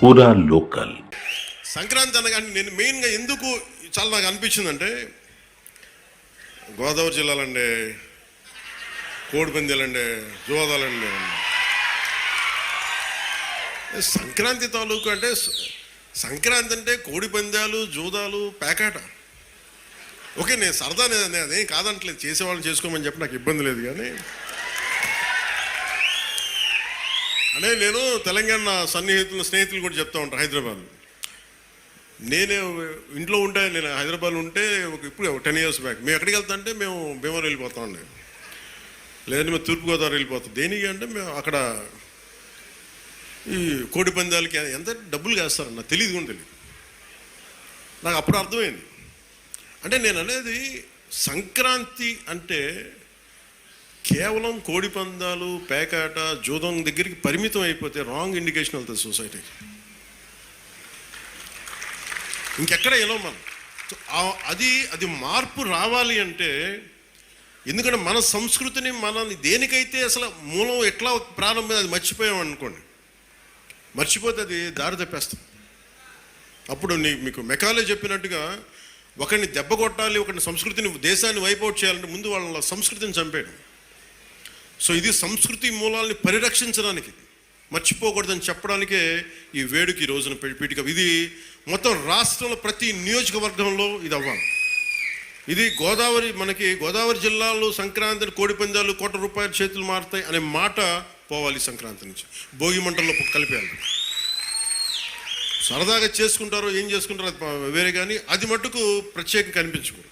పూరా లోకల్. సంక్రాంతి అనగానే నేను మెయిన్గా ఎందుకు చాలా నాకు అనిపించిందంటే, గోదావరి జిల్లాలండి, కోడిపందాలండి, జోదాలండి, సంక్రాంతి తాలూకు అంటే సంక్రాంతి అంటే కోడిపందాలు, జూదాలు, పేకాట. ఓకే, నేను సరదా, నేను అదేం కాదంటలేదు, చేసేవాళ్ళని చేసుకోమని చెప్పి నాకు ఇబ్బంది లేదు. కానీ అంటే నేను తెలంగాణ స్నేహితులు కూడా చెప్తా ఉంటాను. హైదరాబాద్ నేను ఇంట్లో ఉంటే, నేను హైదరాబాద్ ఉంటే ఇప్పుడు 10 years బ్యాక్ మేము ఎక్కడికి వెళ్తా అంటే మేము భీమవరం వెళ్ళిపోతామండి, లేదంటే మేము తూర్పుగోదావరి వెళ్ళిపోతాం. దేనికి అంటే మేము అక్కడ ఈ కోడి పందాలకి ఎంత డబ్బులు వేస్తారని నాకు తెలియదు కూడా తెలియదు. నాకు అప్పుడు అర్థమైంది. అంటే నేను అనేది సంక్రాంతి అంటే కేవలం కోడి పందాలు, పేకాట, జూదం దగ్గరికి పరిమితం అయిపోతే రాంగ్ ఇండికేషన్ వెళ్తుంది సొసైటీకి. ఇంకెక్కడ వెళ్ళాం మనం. అది మార్పు రావాలి అంటే, ఎందుకంటే మన సంస్కృతిని మనల్ని దేనికైతే అసలు మూలం ఎట్లా ప్రారంభం అది మర్చిపోయాం అనుకోండి, మర్చిపోతే అది దారి తప్పేస్తాం. అప్పుడు మీకు మెకాలే చెప్పినట్టుగా ఒకరిని దెబ్బ కొట్టాలి, ఒకరిని సంస్కృతిని, దేశాన్ని వైపౌట్ చేయాలంటే ముందు వాళ్ళ సంస్కృతిని చంపేయడం. సో ఇది సంస్కృతి మూలాల్ని పరిరక్షించడానికి, మర్చిపోకూడదని చెప్పడానికే ఈ వేడుక ఈ రోజున పీఠిక. ఇది మొత్తం రాష్ట్రంలో ప్రతి నియోజకవర్గంలో ఇది అవ్వాలి. ఇది మనకి గోదావరి జిల్లాలో సంక్రాంతిని కోడి పందాలు ₹1,00,00,000 చేతులు మారుతాయి అనే మాట పోవాలి. సంక్రాంతి నుంచి భోగి మంటల్లో కలిపేయాలి. సరదాగా చేసుకుంటారో ఏం చేసుకుంటారో అది వేరే, కానీ అది మట్టుకు ప్రత్యేకంగా కనిపించకూడదు.